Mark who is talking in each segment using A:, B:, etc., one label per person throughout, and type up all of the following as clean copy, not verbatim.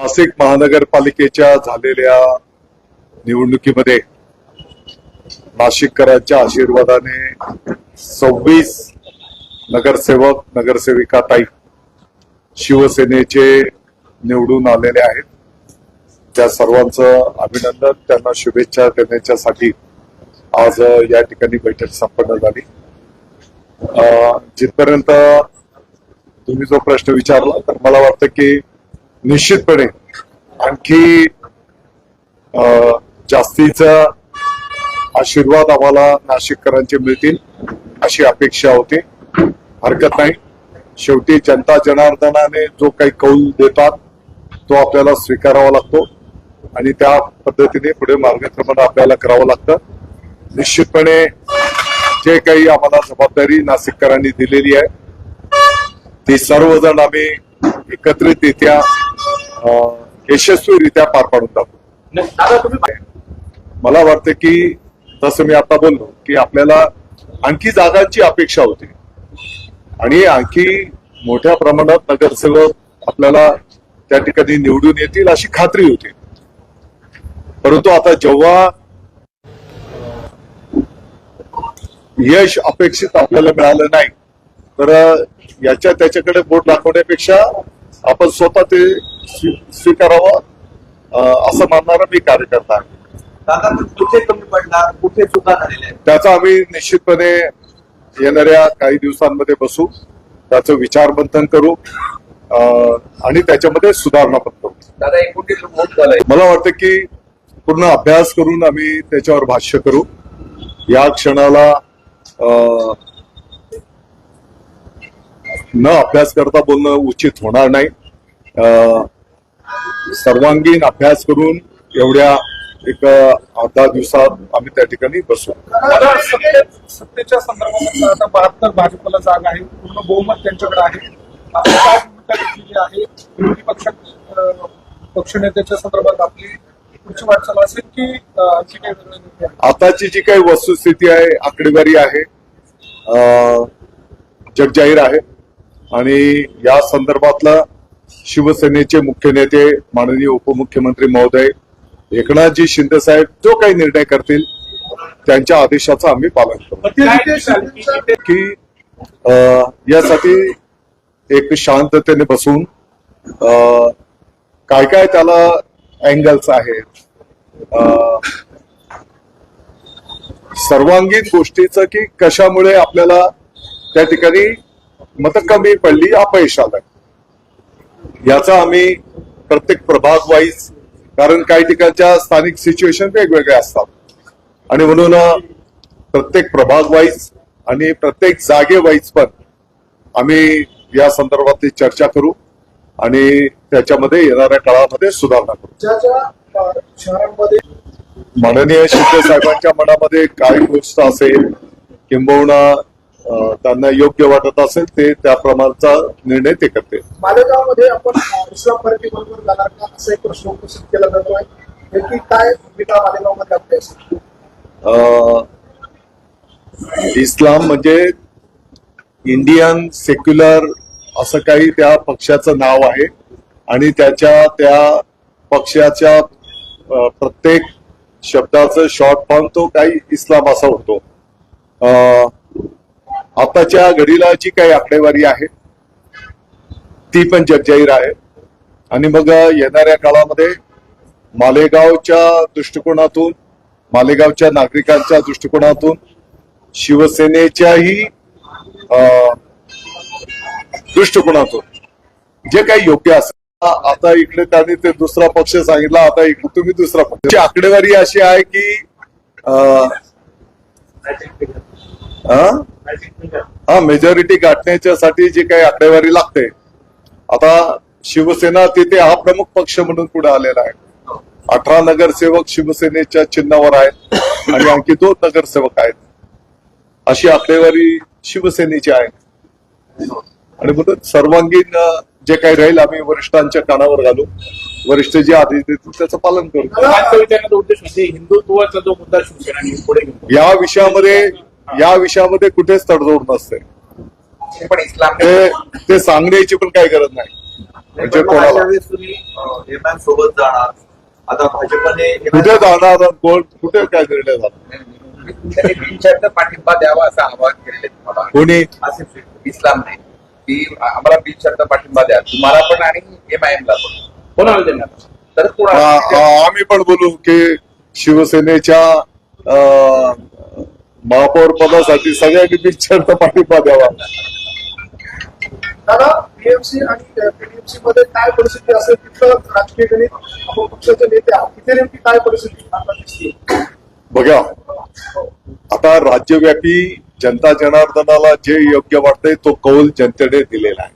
A: नाशिक महानगरपालिकेच्या झालेल्या निवडणुकीमध्ये नाशिककरांच्या आशीर्वादाने 26 नगरसेवक नगरसेविका ताई शिवसेनेचे निवडून आलेले आहेत। त्या सर्वांचं अभिनंदन, त्यांना शुभेच्छा देण्यासाठी आज या ठिकाणी बैठक संपन्न झाली। जिथपर्यंत तुम्ही जो प्रश्न विचारला तर मला वाटतं की निश्चितपणे आणखी जास्तीचा आशीर्वाद आम्हाला नाशिककरांचे मिळतील अशी अपेक्षा होती। हरकत नाही, शेवटी जनता जनार्दनाने जो काही कौल देतात तो आपल्याला स्वीकारावा लागतो आणि त्या पद्धतीने पुढे मार्गक्रमण आपल्याला करावं लागतं। निश्चितपणे जे काही आम्हाला जबाबदारी नाशिककरांनी दिलेली आहे ती सर्वजण आम्ही एकत्रितरित्या यशस्वीरित्या पार पाडून टाकू। मला वाटतं की जसं मी आता बोललो की आपल्याला आणखी जागांची अपेक्षा होती आणि आणखी मोठ्या प्रमाणात नगरसेवक आपल्याला त्या ठिकाणी निवडून येतील अशी खात्री होती। परंतु आता जेव्हा यश अपेक्षित आपल्याला मिळालं नाही तर त्याच्याकडे बोट दाखवण्यापेक्षा आपण स्वतः ते स्वीकारावं असं मानणारा मी कार्यकर्ता आहे।
B: कुठे कमी पडला, कुठे चुका झालेल्या
A: त्याचा आम्ही निश्चितपणे येणाऱ्या काही दिवसांमध्ये बसू, त्याचं विचारमंथन करू आणि त्याच्यामध्ये सुधारणा पण करू।
B: दादा एकूण वोट झालाय,
A: मला वाटतं की पूर्ण अभ्यास करून आम्ही त्याच्यावर भाष्य करू। या क्षणाला न अभ्यास करता बोलणं उचित होणार नाही। सर्वांगीण अभ्यास करून एवढ्या एक 10 दिवसात आम्ही त्या ठिकाणी बसू।
C: सत्तेच्या संदर्भात आता 72 भाजपला जागा आहे, पूर्ण बहुमत त्यांच्याकडे आहे। आपण काय भूमिका घेतलेली आहे विरोधी पक्षनेत्याच्या संदर्भात? आपली पुढची वाटचाल असेल की आणखी काही वेगळं?
A: आताची जी काही वस्तुस्थिती आहे, आकडेवारी आहे, जगजाहीर आहे आणि या संदर्भातला शिवसेनेचे मुख्य नेते माननीय उपमुख्यमंत्री महोदय एकनाथजी शिंदे साहेब जो काही निर्णय करतील त्यांच्या आदेशाचं आम्ही पालन करू की यासाठी एक शांततेने बसून काय काय त्याला अँगल्स आहेत, सर्वांगीण गोष्टीचं की कशामुळे आपल्याला त्या ठिकाणी मत कमी पडली, अपयश आलं, याचा आम्ही प्रत्येक प्रभाग वाईज, कारण काही ठिकाणच्या स्थानिक सिच्युएशन वेगवेगळ्या असतात आणि म्हणून प्रत्येक प्रभाग वाईज आणि प्रत्येक जागे वाईज पण आम्ही या संदर्भातली चर्चा करू आणि त्याच्यामध्ये येणाऱ्या काळामध्ये सुधारणा करू।
C: ज्या ज्या शहरांमध्ये
A: माननीय शिंदे साहेबांच्या मनामध्ये काय गोष्ट असेल किंबहुना त्यांना योग्य वाटत असेल ते त्याप्रमाणेचा निर्णय ते करते।
C: मालेगावमध्ये आपण इस्लाम पार्टी बरोबर जाणार का असा एक प्रश्न उपस्थित केला जातोय, की काय भूमिका मालेगावमध्ये आपली असेल?
A: इस्लाम म्हणजे इंडियन सेक्युलर असं काही त्या पक्षाचं नाव आहे आणि त्या पक्षाच्या प्रत्येक शब्दाचं शॉर्ट फॉर्म तो काही इस्लाम असा होतो। आताच्या घडीला जी काही आकडेवारी आहे ती पण जगजाहीर आहे आणि मग येणाऱ्या काळामध्ये मालेगावच्या दृष्टिकोनातून, मालेगावच्या नागरिकांच्या दृष्टिकोनातून, शिवसेनेच्याही दृष्टिकोनातून जे काही योग्य असेल, आता इकडे त्यांनी ते दुसरा पक्ष सांगितला, आता इकडे तुम्ही दुसरा पक्ष, आकडेवारी अशी आहे की मेजॉरिटी गाठण्याच्यासाठी जी काही आकडेवारी लागते, आता शिवसेना तिथे हा प्रमुख पक्ष म्हणून पुढे आलेला आहे। 18 नगरसेवक शिवसेनेच्या चिन्हावर आहेत आणि आणखी 2 नगरसेवक आहेत, अशी आकडेवारी शिवसेनेची आहे आणि म्हणून सर्वांगीण जे काही राहील आम्ही वरिष्ठांच्या कानावर घालू, वरिष्ठ जे आदेश देतील त्याचं पालन करू।
B: हिंदुत्वाचा जो मुद्दा शिवसेना पुढे घेऊन
A: या विषयामध्ये कुठेच तडजोड नसते,
B: पण इस्लाम
A: ते सांगण्याची पण काही गरज नाही। म्हणजे कोणाला
B: एमआयएम सोबत जाणार. आता भाजपने
A: कुठे जाणार कोण कुठे काय निर्णय झाला
D: बिनशर्त पाठिंबा द्यावा असं आवाहन केलेले तुम्हाला
A: कोणी
D: आसिफ इस्लामने की आम्हाला बिनशर्त पाठिंबा द्या तुम्हाला पण आणि एमआयएमला पण कोणाला देणार तर कोणाला
A: आम्ही पण बोलू की शिवसेनेच्या महापौर पदासाठी सगळ्यांनी बिनशर्त पाठिंबा द्यावा.
C: दादा बीएमसी आणि पीडीएमसी मध्ये काय परिस्थिती असेल तिथलं राजकीय गणित आपण पक्षाचे नेते आहात तिथे नेमकी काय परिस्थिती आपल्याला दिसते?
A: बघा आता राज्यव्यापी जनता जनार्दनाला जे योग्य वाटतंय तो कौल जनतेने दिलेला आहे.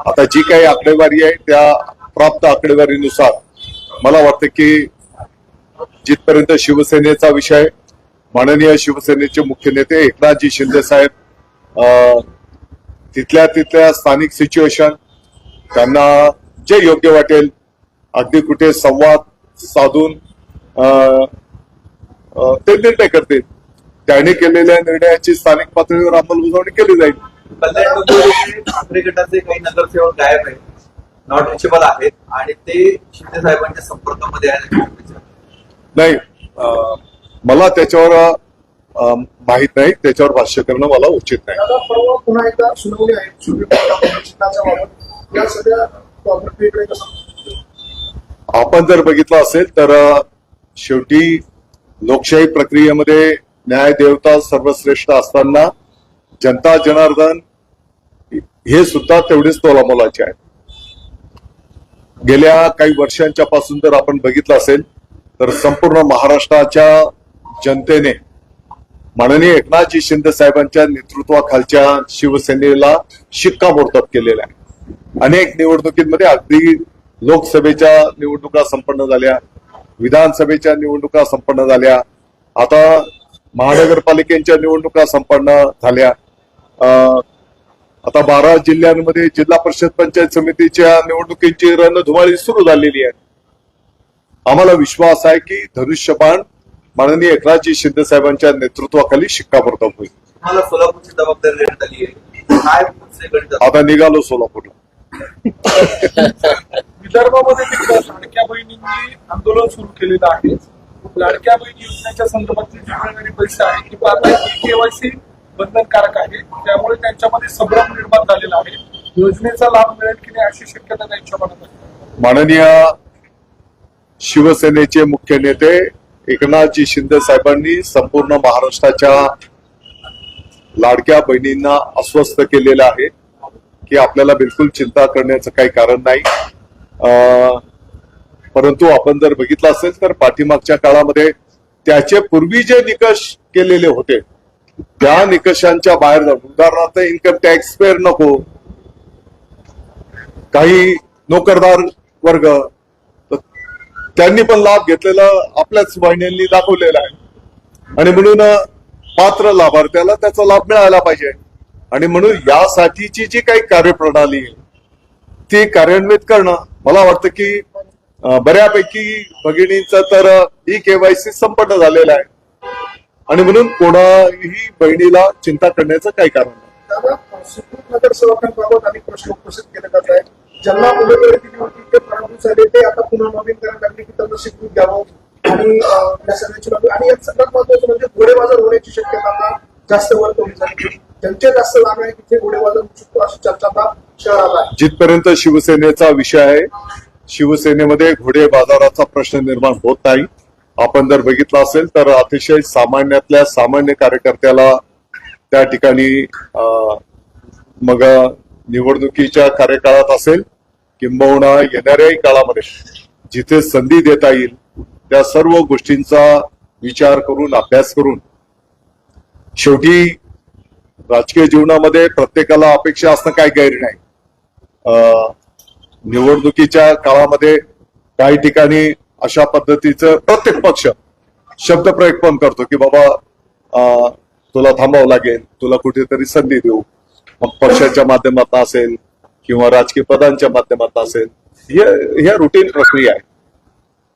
A: आता जी काही आकडेवारी आहे त्या प्राप्त आकडेवारीनुसार मला वाटतं की जिथपर्यंत शिवसेनेचा विषय माननीय शिवसेनेचे मुख्य नेते एकनाथजी शिंदे साहेब तिथल्या स्थानिक सिच्युएशन त्यांना जे योग्य वाटेल अगदी कुठे संवाद साधून ते निर्णय करतील. त्यांनी केलेल्या निर्णयाची स्थानिक पातळीवर अंमलबजावणी केली जाईल.
B: कल्याण डोंबिवलीचे ठाकरे गटाचे काही नगरसेवक गायब आहेत, नॉट रिचेबल आहेत आणि ते शिंदे साहेबांच्या संपर्कामध्ये आहेत.
A: नाही मला त्याच्यावर माहित नाही, त्याच्यावर भाष्य करणं मला उचित नाही.
C: दादा परवा पुन्हा एकदा सुनावणी आहे सुप्रीम कोर्टामध्ये चिन्हाच्या बाबत या सगळ्या प्रक्रियेकडे कसं
A: आपण जर बघितलं असेल तर शेवटी लोकशाही प्रक्रियेमध्ये न्याय देवता सर्वश्रेष्ठ असताना जनता जनार्दन हे सुद्धा तेवढेच तोलामोलाचे आहे. गेल्या काही वर्षांच्या पासून जर आपण बघितलं असेल तर संपूर्ण महाराष्ट्राच्या जनतेने माननीय एकनाथजी शिंदे साहेबांच्या नेतृत्वाखालच्या शिवसेनेला शिक्कामोर्तब केलेला आहे. अनेक निवडणुकीमध्ये अगदी लोकसभेच्या निवडणुका संपन्न झाल्या, विधानसभेच्या निवडणुका संपन्न झाल्या, आता महानगरपालिकेच्या निवडणुका संपन्न झाल्या. आता 12 जिल्ह्यांमध्ये जिल्हा परिषद पंचायत समितीच्या निवडणुकीची रणधुमाळी सुरू झालेली आहे. आम्हाला विश्वास आहे की धनुष्यबाण माननीय एकनाथजी शिंदे साहेबांच्या नेतृत्वाखाली शिक्कामोर्तब होईल.
B: तुम्हाला सोलापूरची जबाबदारी देण्यात आली आहे, काय पुढचे गणित असेल?
A: आता निघालो सोलापूरला.
C: विदर्भामध्ये देखील लाडक्या बहिणींनी आंदोलन सुरू केलेलं आहे. लाडक्या बहिणी योजनेच्या संदर्भातले जे मिळणारे पैसे आहे की आता केवायसी बंधनकारक आहे, त्यामुळे त्यांच्यामध्ये संभ्रम निर्माण झालेला आहे. योजनेचा लाभ मिळेल की नाही अशी शक्यता त्यांच्या मनात आहे.
A: माननीय शिवसेनेचे मुख्य नेते एकनाथजी शिंदे साहेबांनी संपूर्ण महाराष्ट्राच्या लाडक्या बहिणींना अस्वस्थ केलेलं आहे की आपल्याला बिलकुल चिंता करण्याचं काही कारण नाही. परंतु आपण जर बघितलं असेल तर पाठीमागच्या काळामध्ये त्याचे पूर्वी जे निकष केलेले होते त्या निकषांच्या बाहेर जाऊन, उदाहरणार्थ इन्कम टॅक्स पेअर नको, काही नोकरदार वर्ग, त्यांनी पण लाभ घेतलेला आपल्याच बहिणींनी दाखवलेला आहे आणि म्हणून पात्र लाभार्थ्याला त्याचा लाभ मिळाला पाहिजे. आणि म्हणून यासाठीची जी काही कार्यप्रणाली आहे ती कार्यान्वित करणं, मला वाटतं की बऱ्यापैकी भगिनींचं तर ही केवायसी संपन्न झालेलं आहे आणि म्हणून कोणाही बहिणीला चिंता करण्याचं काही कारण नाही.
C: दादा सुप्रीम नगरसेवकांबाबत अनेक प्रश्न उपस्थित केले जात आहेत. ज्यांना उमेदवारी दिली होती ते पराभूत झाले, ते आता पुन्हा नवीन करायला लागले की त्यांना स्वीकृत द्यावं आणि या सगळ्याची बाबी आणि यात सगळ्यात महत्वाचं म्हणजे घोडेबाजार होण्याची शक्यता आता जास्त वर्तवली झाली. ज्यांचे जास्त लाभ आहे तिथे घोडेबाजार होऊ शकतो अशी चर्चा आता शहरात आहे.
A: जिथपर्यंत शिवसेनेचा विषय आहे, शिवसेनेमध्ये घोडे बाजाराचा प्रश्न निर्माण होत नाही. आपण जर बघितलं असेल तर अतिशय सामान्यातल्या सामान्य कार्यकर्त्याला त्या ठिकाणी मग निवडणुकीच्या कार्यकाळात असेल किंबहुना येणाऱ्याही काळामध्ये जिथे संधी देता येईल त्या सर्व गोष्टींचा विचार करून अभ्यास करून, शेवटी राजकीय जीवनामध्ये प्रत्येकाला अपेक्षा असणं काही गैर नाही. निवडणुकीच्या काळामध्ये काही ठिकाणी अशा पद्धतीचं प्रत्येक पक्ष शब्दप्रयोग पण करतो की बाबा तुला थांबावं लागेल, तुला कुठेतरी संधी देऊ, मग पक्षाच्या माध्यमातून असेल किंवा राजकीय पदांच्या माध्यमातून असेल, ह्या रुटीन प्रक्रिया आहे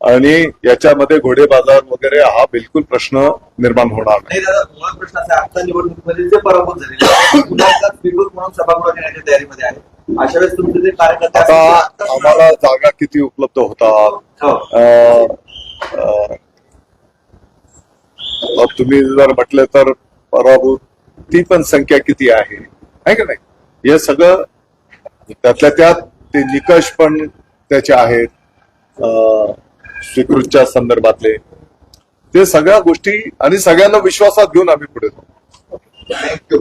A: आणि याच्यामध्ये घोडे बाजार वगैरे हा बिलकुल प्रश्न निर्माण होणार नाही.
B: नाही दादा, मुळात प्रश्न असा आहे, आता निवडणुकीमध्ये जे पराभूत झालेले आहेत, पुन्हा एकदा स्वीकृत म्हणून सभागृहात येण्याच्या तयारीमध्ये आहे. अशा वेळेस तुमचे जे कार्यकर्ते
A: आता
B: असतील,
A: आम्हाला जागा किती उपलब्ध होतात
B: हो.
A: तुम्ही जर म्हटलं तर पराभूत ती पण संख्या किती आहे का नाही, हे सगळं त्यातल्या त्यात ते निकष पण त्याचे आहेत स्वीकृतच्या संदर्भातले, ते सगळ्या गोष्टी आणि सगळ्यांना विश्वासात घेऊन आम्ही पुढे जाऊ.
B: थँक्यू.